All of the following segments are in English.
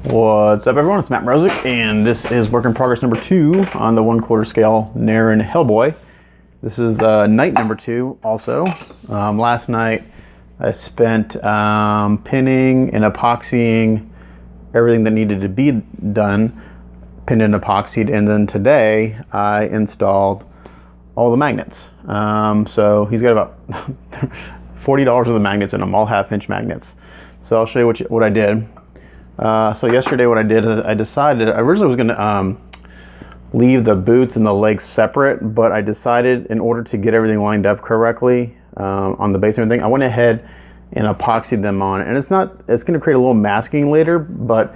What's up, everyone? It's Matt Mrozic, and this is work in progress number 2 on the 1/4 scale Narin Hellboy. This is night number 2 also. Last night I spent pinning and epoxying everything that needed to be done, pinned and epoxied, and then today I installed all the magnets. So he's got about $40 of the magnets in them, all 1/2-inch magnets. So I'll show you what I did. So yesterday what I did is I decided, I originally was going to leave the boots and the legs separate, but I decided in order to get everything lined up correctly on the base and everything, I went ahead and epoxied them on. And it's going to create a little masking later, but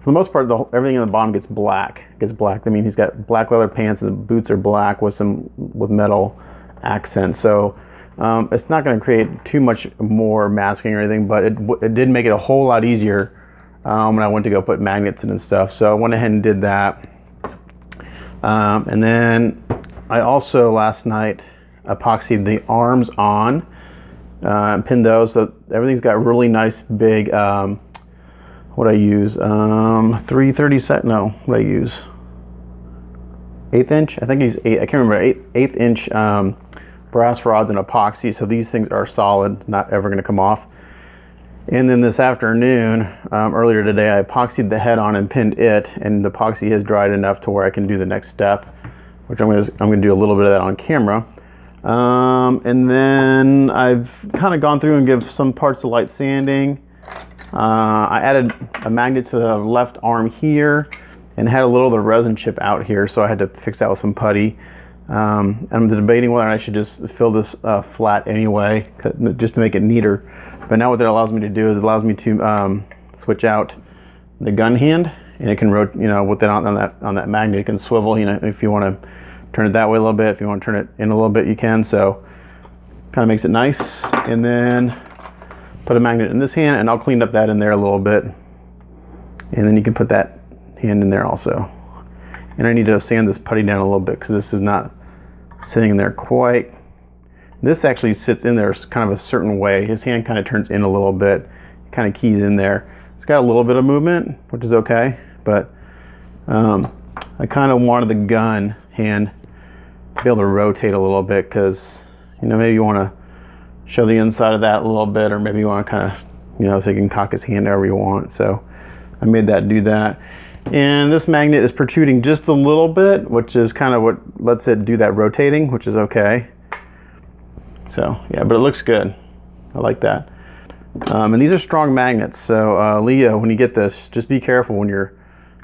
for the most part, everything in the bottom gets black. I mean, he's got black leather pants and the boots are black with metal accents. So it's not going to create too much more masking or anything, but it did make it a whole lot easier when I went to go put magnets in and stuff. So I went ahead and did that. And then I also last night epoxied the arms on, pinned those, so everything's got really nice big, what I use, 330 set, no, what I use, 1/8 inch, I think he's I can't remember, 1/8 inch brass rods and epoxy, so these things are solid, not ever going to come off. And then this afternoon, earlier today, I epoxied the head on and pinned it, and the epoxy has dried enough to where I can do the next step, which I'm going to do a little bit of that on camera. And then I've kind of gone through and give some parts of light sanding. I added a magnet to the left arm here and had a little of the resin chip out here, so I had to fix that with some putty. I'm debating whether I should just fill this flat anyway, just to make it neater. But now what that allows me to do is it allows me to switch out the gun hand, and it can rotate, with that on that magnet, it can swivel, if you want to turn it that way a little bit, if you want to turn it in a little bit, you can. So kind of makes it nice. And then put a magnet in this hand, and I'll clean up that in there a little bit. And then you can put that hand in there also. And I need to sand this putty down a little bit because this is not sitting there quite. This actually sits in there kind of a certain way. His hand kind of turns in a little bit, kind of keys in there. It's got a little bit of movement, which is okay, but I kind of wanted the gun hand to be able to rotate a little bit because, maybe you want to show the inside of that a little bit, or maybe you want to kind of, so you can cock his hand however you want. So I made that do that. And this magnet is protruding just a little bit, which is kind of what lets it do that rotating, which is okay. So yeah, but it looks good. I like that. And these are strong magnets. So Leo, when you get this, just be careful when you're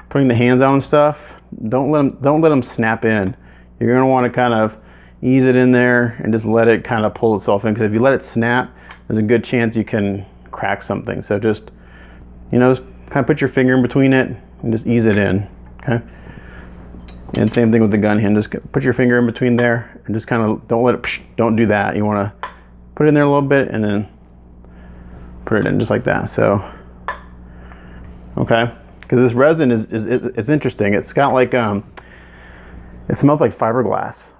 putting the hands on and stuff. Don't let them snap in. You're gonna want to kind of ease it in there and just let it kind of pull itself in. Because if you let it snap, there's a good chance you can crack something. So just just kind of put your finger in between it and just ease it in. Okay. And same thing with the gun hand, just put your finger in between there and just kind of don't do that. You want to put it in there a little bit and then put it in just like that. So, okay, because this resin is interesting. It's got like, it smells like fiberglass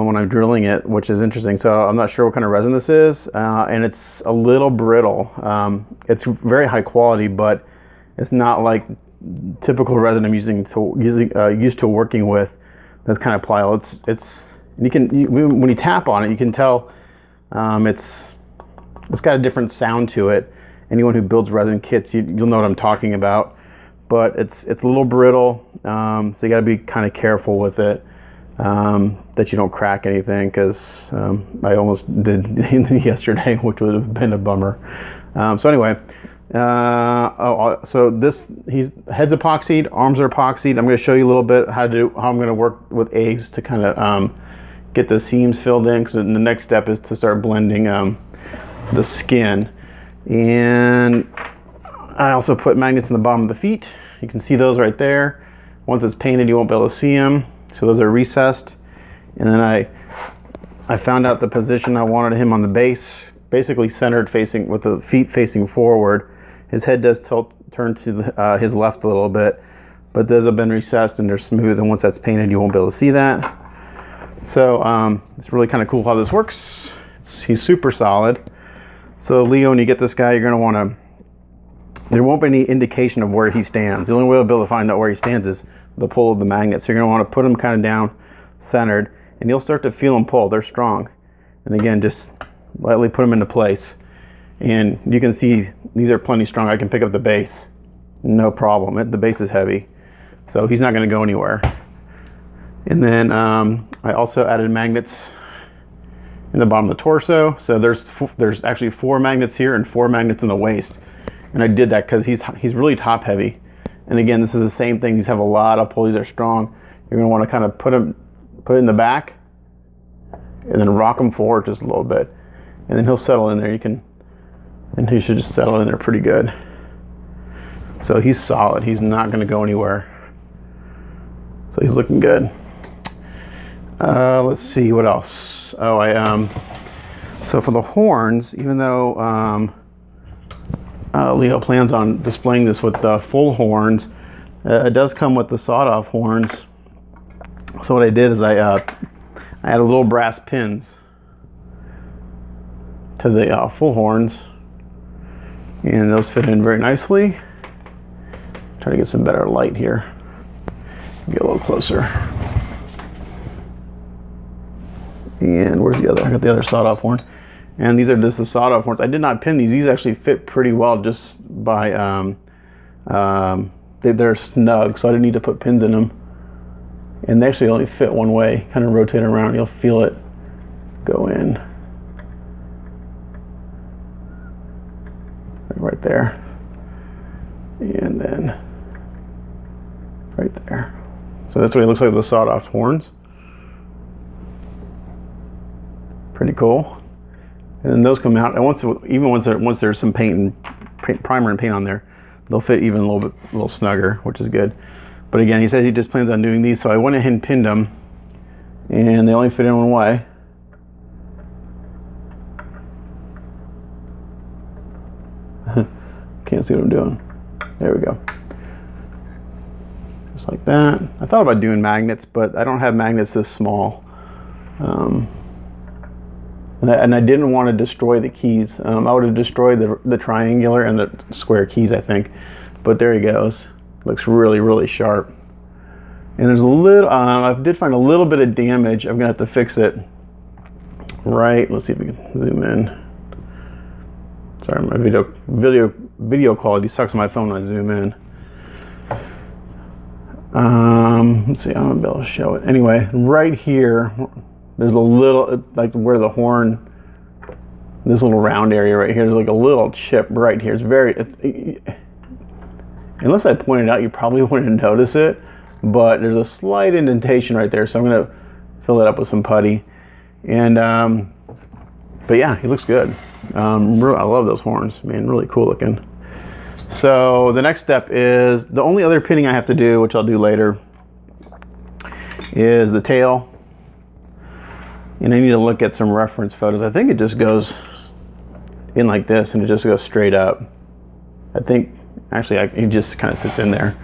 when I'm drilling it, which is interesting. So I'm not sure what kind of resin this is, and it's a little brittle. It's very high quality, but it's not like typical resin I'm used to working with. That's kind of pliable. When you tap on it, you can tell it's got a different sound to it. Anyone who builds resin kits, you'll know what I'm talking about. But it's a little brittle, so you got to be kind of careful with it, that you don't crack anything, because I almost did yesterday, which would have been a bummer. So anyway. So he's head's epoxied, arms are epoxied. I'm going to show you a little bit how I'm going to work with Aves to kind of get the seams filled in. So the next step is to start blending the skin. And I also put magnets in the bottom of the feet. You can see those right there. Once it's painted, you won't be able to see them. So those are recessed. And then I found out the position I wanted him on the base, basically centered, facing with the feet facing forward. His head does turn to his left a little bit, but those have been recessed and they're smooth, and once that's painted, you won't be able to see that. So it's really kind of cool how this works. He's super solid. So Leo, when you get this guy, you're going to want to there won't be any indication of where he stands. The only way we'll be able to find out where he stands is the pull of the magnet. So you're going to want to put them kind of down centered, and you'll start to feel them pull. They're strong. And again, just lightly put them into place. And you can see these are plenty strong. I can pick up the base, no problem. The base is heavy, so he's not going to go anywhere. And then I also added magnets in the bottom of the torso. So there's actually 4 magnets here and 4 magnets in the waist. And I did that because he's really top heavy. And again, this is the same thing. These have a lot of pull. These are strong. You're going to want to kind of put it in the back and then rock him forward just a little bit. And then he'll settle in there. And he should just settle in there pretty good. So he's solid. He's not going to go anywhere. So he's looking good. Let's see what else. Oh, so for the horns, even though Leo plans on displaying this with the full horns, it does come with the sawed-off horns. So what I did is I added little brass pins to the full horns, and those fit in very nicely. Try to get some better light here. Get a little closer. And where's the other? I got the other sawed-off horn. And these are just the sawed-off horns. I did not pin these. These actually fit pretty well just by, they're snug, so I didn't need to put pins in them. And they actually only fit one way. Kind of rotate around, you'll feel it go in. Right there. And then right there. So that's what it looks like with the sawed-off horns. Pretty cool. And then those come out, and once there's some primer and paint on there, they'll fit even a little snugger, which is good. But again, he says he just plans on doing these, so I went ahead and pinned them, and they only fit in one way. Can't see what I'm doing. There we go. Just like that. I thought about doing magnets, but I don't have magnets this small. And I didn't want to destroy the keys. I would have destroyed the triangular and the square keys, I think. But there he goes. Looks really, really sharp. And there's a little, I did find a little bit of damage. I'm gonna have to fix it. Right, let's see if we can zoom in. Sorry, my video quality sucks on my phone when I zoom in. Let's see, I'm gonna be able to show it. Anyway, right here, there's a little, like where the horn, this little round area right here, there's like a little chip right here. Unless I pointed out, you probably wouldn't notice it, but there's a slight indentation right there. So I'm gonna fill it up with some putty. And, but yeah, he looks good. I love those horns, man, really cool looking. So the next step is, the only other pinning I have to do, which I'll do later, is the tail. And I need to look at some reference photos. I think it just goes in like this and it just goes straight up. I think, actually, it just kind of sits in there.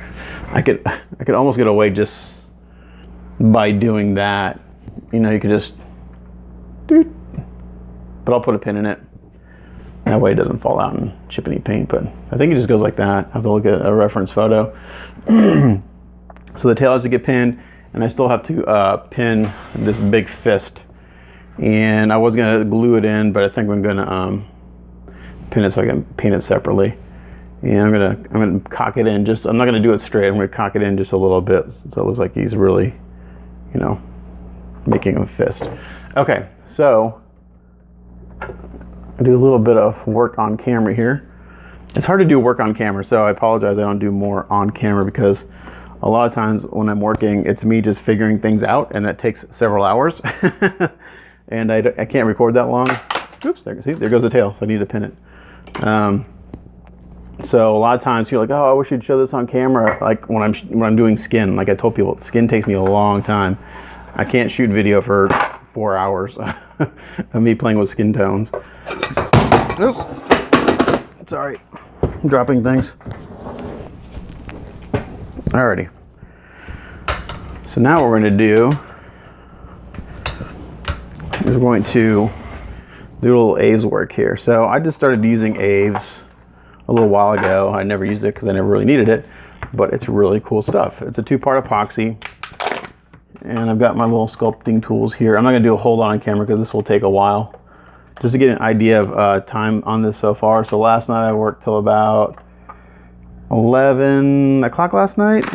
I could almost get away just by doing that. You know, you could just, but I'll put a pin in it. That way it doesn't fall out and chip any paint, but I think it just goes like that. I have to look at a reference photo. So the tail has to get pinned, and I still have to pin this big fist. And I was gonna glue it in, but I think I'm gonna pin it so I can paint it separately. And I'm gonna cock it in. I'm not gonna do it straight. I'm gonna cock it in just a little bit so it looks like he's really, you know, making a fist. Okay, so I do a little bit of work on camera here. It's hard to do work on camera, so I apologize I don't do more on camera, because a lot of times when I'm working, it's me just figuring things out, and that takes several hours. And I can't record that long. Oops, there goes the tail, so I need to pin it. So a lot of times you're like, oh, I wish you'd show this on camera, like when I'm doing skin. Like I told people, skin takes me a long time. I can't shoot video for 4 hours of me playing with skin tones. Oops. Sorry. I'm dropping things. Alrighty. So now what we're going to do is we're going to do a little Aves work here. So I just started using Aves a little while ago. I never used it because I never really needed it, but it's really cool stuff. It's a 2-part epoxy, and I've got my little sculpting tools here. I'm not gonna do a whole lot on camera because this will take a while. Just to get an idea of time on this so far. So last night I worked till about 11 o'clock last night,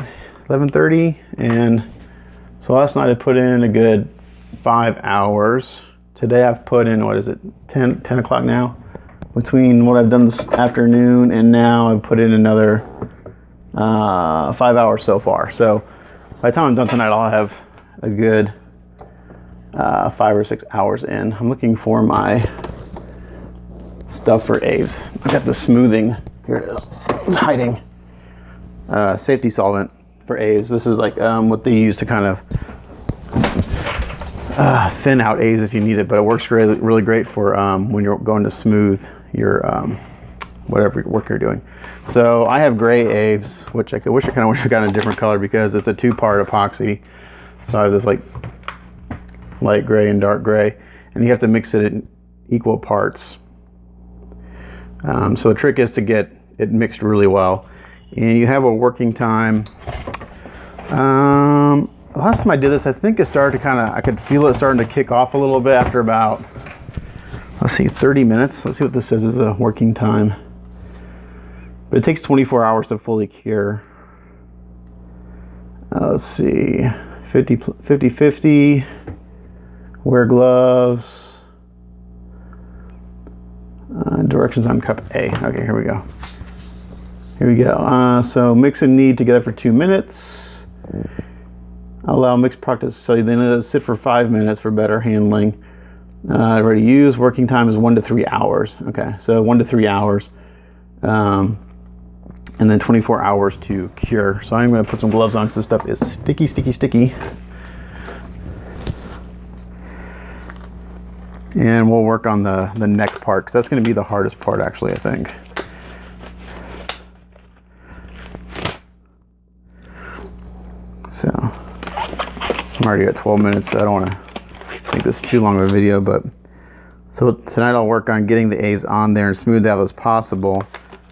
11:30, and so last night I put in a good 5 hours. Today I've put in, what is it, 10 o'clock now? Between what I've done this afternoon and now, I've put in another 5 hours so far. So by the time I'm done tonight, I'll have a good 5 or 6 hours in. I'm looking for my stuff for Aves. I got the smoothing. Here it is. It's hiding. Safety solvent for Aves. This is like what they use to kind of thin out Aves if you need it, but it works really, really great for when you're going to smooth your whatever work you're doing. So I have gray Aves, which I kind of wish I got in a different color because it's a 2-part epoxy. So I have this like light gray and dark gray, and you have to mix it in equal parts. So the trick is to get it mixed really well, and you have a working time. Last time I did this, I think it started to I could feel it starting to kick off a little bit after about, let's see, 30 minutes. Let's see what this says is the working time. But it takes 24 hours to fully cure. Let's see, 50-50, wear gloves. Directions on cup A. Okay, here we go. Here we go. So mix and knead together for 2 minutes. Allow mixed practice. So then let it sit for 5 minutes for better handling. Ready to use. Working time is 1 to 3 hours. Okay, so 1 to 3 hours. And then 24 hours to cure. So I'm going to put some gloves on because this stuff is sticky, sticky, sticky. And we'll work on the neck part because that's going to be the hardest part actually, I think. So I'm already at 12 minutes, so I don't want to make this too long of a video, but so tonight I'll work on getting the Aves on there and smooth out as possible.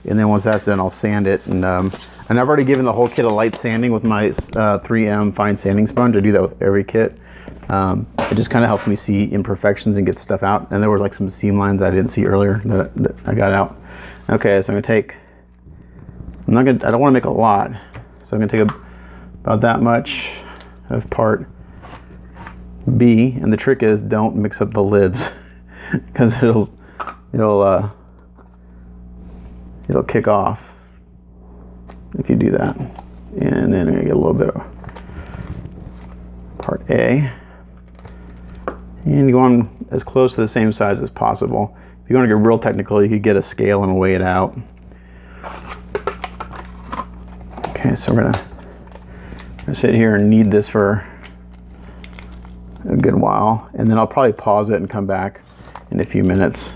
And then once that's done, I'll sand it. And I've already given the whole kit a light sanding with my 3M fine sanding sponge. I do that with every kit. It just kind of helps me see imperfections and get stuff out. And there were like some seam lines I didn't see earlier that I got out. Okay, so I'm gonna take, I don't want to make a lot. So I'm gonna take about that much of part B. And the trick is don't mix up the lids because it'll kick off if you do that. And then I'm gonna get a little bit of part A. And you go on as close to the same size as possible. If you want to get real technical, you could get a scale and weigh it out. Okay, so we're gonna sit here and knead this for a good while, and then I'll probably pause it and come back in a few minutes.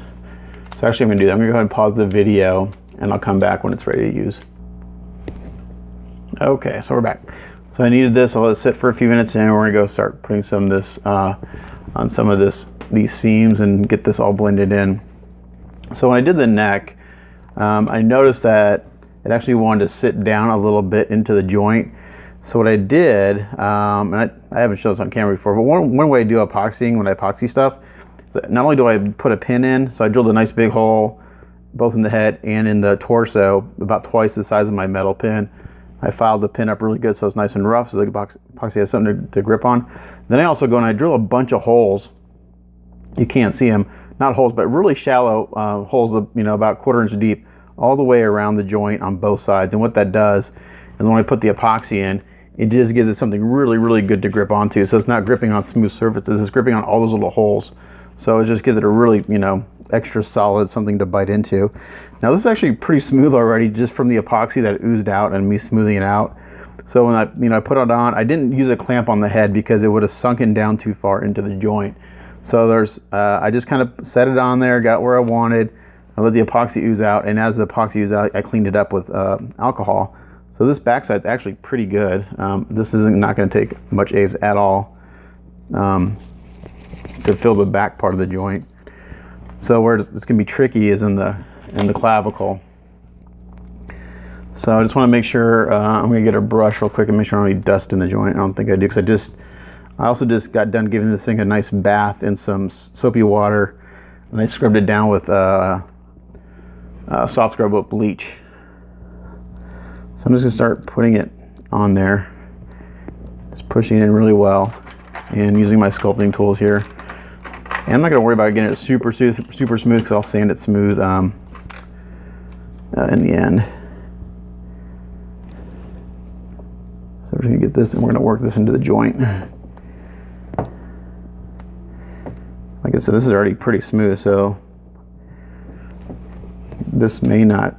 So actually I'm gonna do that. I'm gonna go ahead and pause the video and I'll come back when it's ready to use. Okay, so we're back. So I needed this, I'll let it sit for a few minutes and we're gonna go start putting some of this on some of these seams and get this all blended in. So when I did the neck, I noticed that it actually wanted to sit down a little bit into the joint. So what I did, and I haven't shown this on camera before, but one way I do epoxying when I epoxy stuff, is that not only do I put a pin in, so I drilled a nice big hole both in the head and in the torso, about twice the size of my metal pin. I filed the pin up really good so it's nice and rough so the epoxy has something to grip on. Then I also go and I drill a bunch of holes. You can't see them, not holes, but really shallow holes, about 1/4 inch deep, all the way around the joint on both sides. And what that does is when I put the epoxy in, it just gives it something really, really good to grip onto. So it's not gripping on smooth surfaces, it's gripping on all those little holes. So it just gives it a really, extra solid something to bite into. Now this is actually pretty smooth already just from the epoxy that oozed out and me smoothing it out. So when I put it on, I didn't use a clamp on the head because it would have sunken down too far into the joint. So I just kind of set it on there, got where I wanted. I let the epoxy ooze out, and as the epoxy oozed out, I cleaned it up with alcohol. So this backside's actually pretty good. This isn't not going to take much Aves at all to fill the back part of the joint. So where it's going to be tricky is in the clavicle. So I just want to make sure, I'm going to get a brush real quick and make sure I don't have any dust in the joint. I don't think I do, because I also just got done giving this thing a nice bath in some soapy water, and I scrubbed it down with soft scrub with bleach. So I'm just going to start putting it on there, just pushing it in really well, and using my sculpting tools here. And I'm not going to worry about getting it super smooth, because I'll sand it smooth in the end. So we're going to get this, and we're going to work this into the joint. Like I said, this is already pretty smooth, so this may not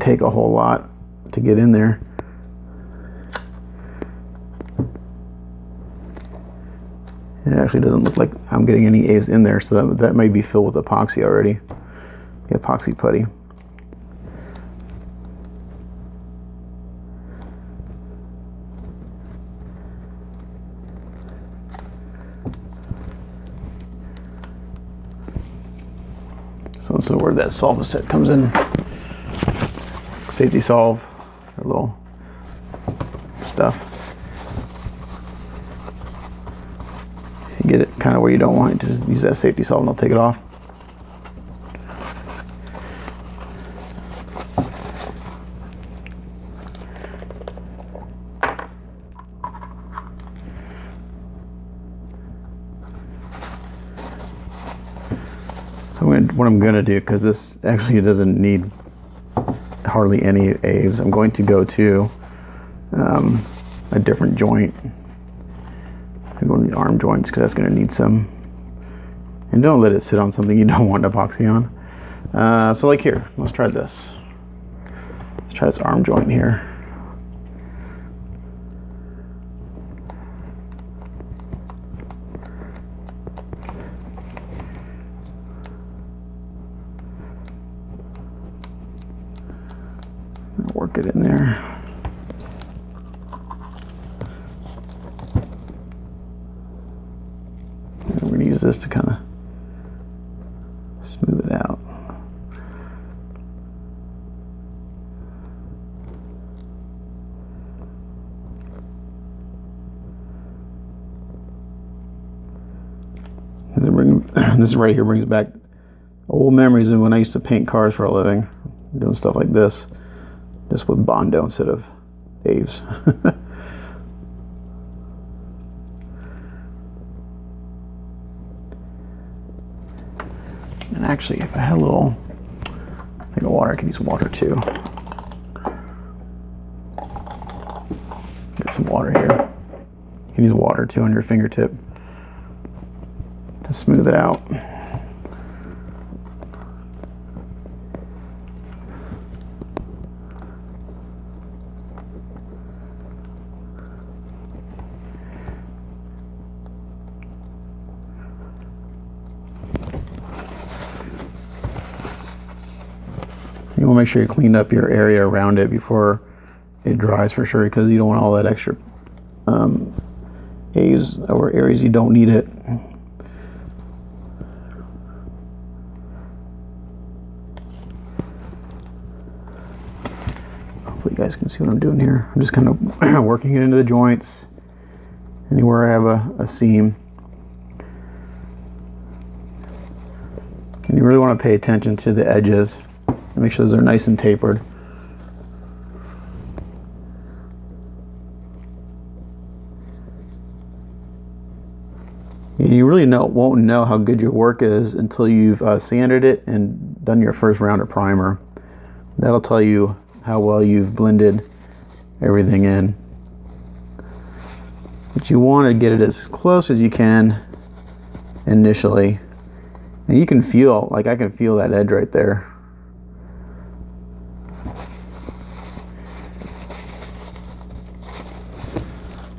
take a whole lot to get in there. It actually doesn't look like I'm getting any Aves in there, so that may be filled with epoxy already. The epoxy putty. So this is where that solve set comes in. Safety solve, a little stuff. If you get it kind of where you don't want it, just use that safety solve and I'll take it off. So what I'm going to do, because this actually doesn't need hardly any Aves, I'm going to go to a different joint. I'm going to the arm joints, because that's going to need some. And don't let it sit on something you don't want epoxy on. So like here, let's try this. Let's try this arm joint here. Work it in there. And we're going to use this to kind of smooth it out. This right here brings back old memories of when I used to paint cars for a living, doing stuff like this. Just with Bondo instead of Aves. And actually, if I had a little thing of water, I can use water too. Get some water here. You can use water too on your fingertip to smooth it out. You want to make sure you clean up your area around it before it dries for sure, because you don't want all that extra Aves or areas you don't need it. Hopefully you guys can see what I'm doing here. I'm just kind of working it into the joints, anywhere I have a seam. And you really want to pay attention to the edges. Make sure those are nice and tapered. And you really won't know how good your work is until you've sanded it and done your first round of primer. That'll tell you how well you've blended everything in. But you want to get it as close as you can initially. And you can feel, like I can feel that edge right there.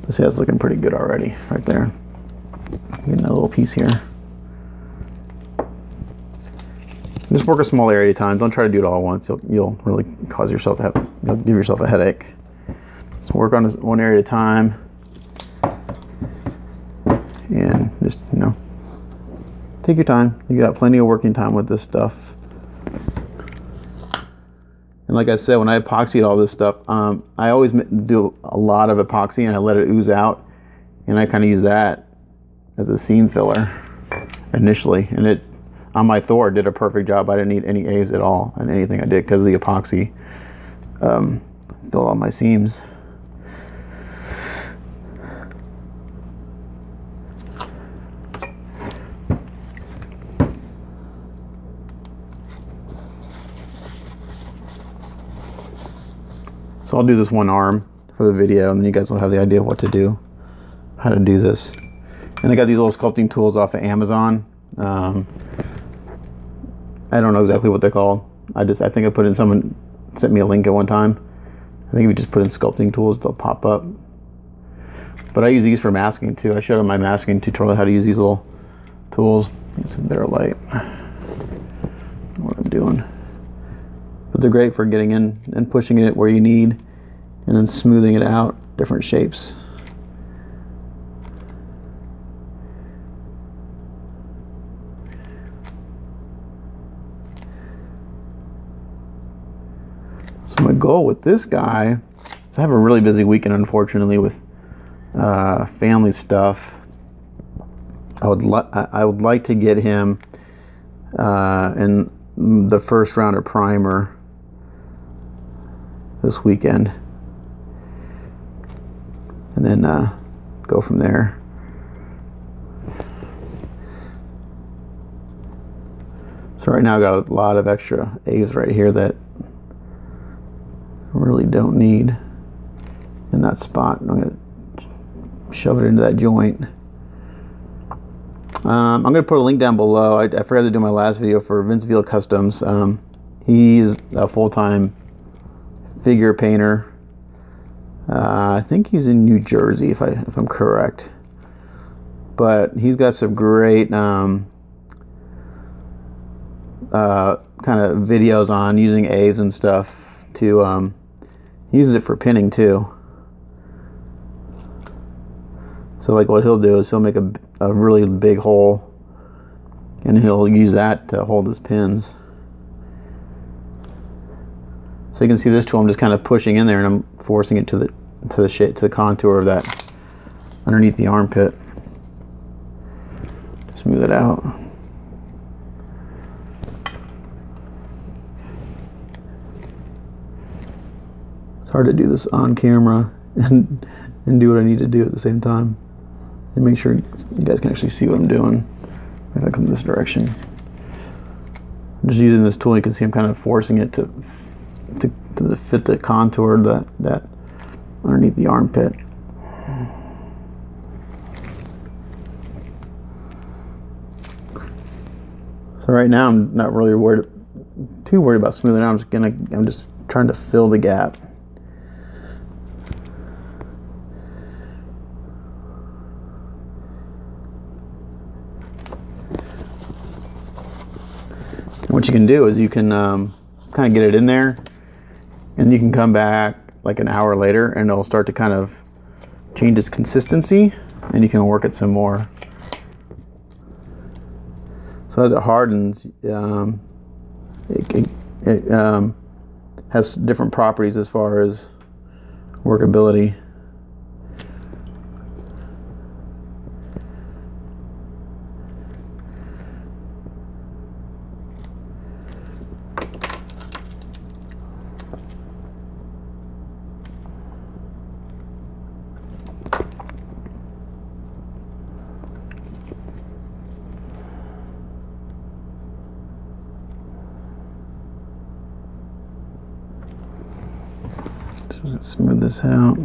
See, that's looking pretty good already, right there. Getting a little piece here. Just work a small area at a time. Don't try to do it all at once. You'll really cause yourself to have, you'll give yourself a headache. So work on this one area at a time, and just take your time. You got plenty of working time with this stuff. And like I said, when I epoxied all this stuff, I always do a lot of epoxy and I let it ooze out, and I kind of use that as a seam filler initially. And it's on my Thor, did a perfect job. I didn't need any Aves at all on anything I did because the epoxy filled all my seams. So I'll do this one arm for the video, and then you guys will have the idea of what to do, how to do this. And I got these little sculpting tools off of Amazon. I don't know exactly what they're called. I think I put in, someone sent me a link at one time. I think if you just put in sculpting tools, they'll pop up. But I use these for masking too. I showed on my masking tutorial how to use these little tools. Get some better light. What I'm doing. But they're great for getting in and pushing it where you need, and then smoothing it out, different shapes. So my goal with this guy is I have a really busy weekend, unfortunately, with family stuff. I would like to get him in the first round of primer this weekend, and then go from there. So right now I got a lot of extra Aves right here that I really don't need in that spot. I'm going to shove it into that joint. I'm going to put a link down below. I forgot to do my last video for Vince Veal Customs. He's a full-time figure painter. I think he's in New Jersey, if I'm correct. But he's got some great kind of videos on using Aves and stuff to he uses it for pinning too. So like what he'll do is he'll make a really big hole, and he'll use that to hold his pins. So you can see this tool, I'm just kind of pushing in there and I'm forcing it to the shape, to the contour of that underneath the armpit. Smooth it out. It's hard to do this on camera and do what I need to do at the same time, and make sure you guys can actually see what I'm doing. If I come this direction, I'm just using this tool. You can see I'm kind of forcing it to fit the contour that underneath the armpit. So right now I'm not really too worried about smoothing out. I'm just trying to fill the gap. What you can do is you can kind of get it in there, and you can come back like an hour later and it'll start to kind of change its consistency, and you can work it some more. So as it hardens, it has different properties as far as workability. Smooth this out.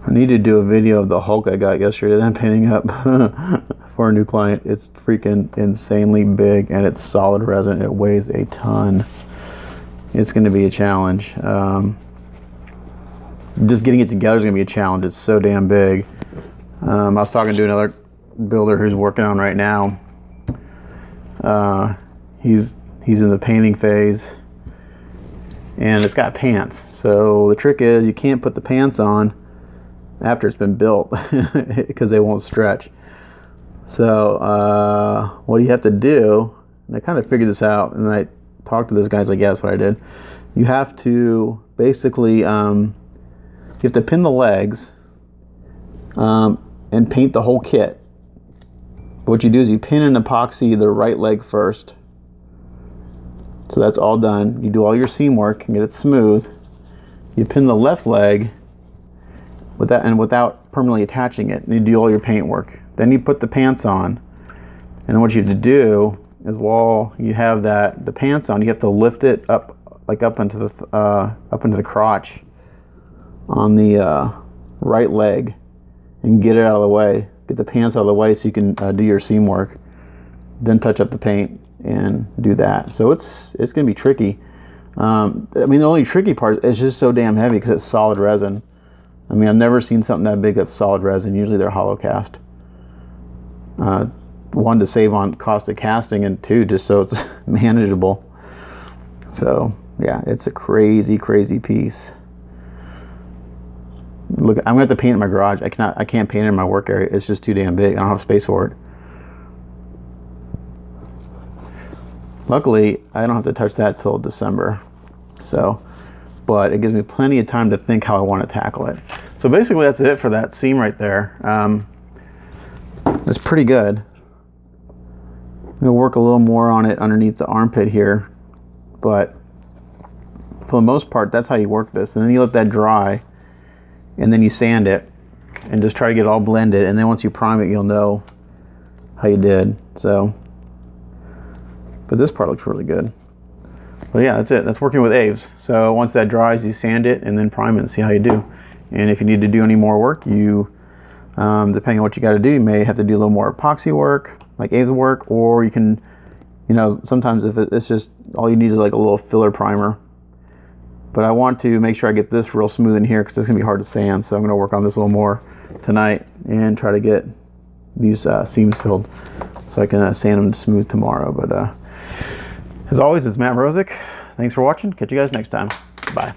I need to do a video of the Hulk I got yesterday that I'm painting up for a new client. It's freaking insanely big, and it's solid resin. It weighs a ton. It's going to be a challenge. Just getting it together is going to be a challenge. It's so damn big. I was talking to another builder who's working on right now. He's in the painting phase, and it's got pants. So the trick is you can't put the pants on after it's been built because they won't stretch. So what you have to do, and I kind of figured this out, and I talked to this guy, he's like, yeah, that's what I did. You have to basically, you have to pin the legs and paint the whole kit. What you do is you pin and epoxy the right leg first. So that's all done. You do all your seam work and get it smooth. You pin the left leg without permanently attaching it, and you do all your paint work. Then you put the pants on, and then what you have to do is, while you have the pants on, you have to lift it up, like up into the crotch on the right leg, and get it out of the way. Get the pants out of the way so you can do your seam work. Then touch up the paint and do that. So it's gonna be tricky. I mean, the only tricky part is just so damn heavy because it's solid resin. I mean, I've never seen something that big that's solid resin. Usually they're hollow cast. One, to save on cost of casting, and two, just so it's manageable. So yeah, it's a crazy piece. Look, I'm gonna have to paint it in my garage. I can't paint it in my work area. It's just too damn big. I don't have space for it. Luckily, I don't have to touch that till December. So, but it gives me plenty of time to think how I want to tackle it. So basically that's it for that seam right there. It's pretty good. I'm gonna work a little more on it underneath the armpit here, but for the most part, that's how you work this. And then you let that dry, and then you sand it, and just try to get it all blended. And then once you prime it, you'll know how you did. So, but this part looks really good. But yeah, that's it. That's working with Aves. So once that dries, you sand it and then prime it and see how you do. And if you need to do any more work, you, depending on what you got to do, you may have to do a little more epoxy work, like Aves work, or you can, you know, sometimes if it's just, all you need is like a little filler primer. But I want to make sure I get this real smooth in here because it's going to be hard to sand. So I'm going to work on this a little more tonight and try to get these seams filled so I can sand them smooth tomorrow. But as always, it's Matt Mrozik. Thanks for watching. Catch you guys next time. Bye.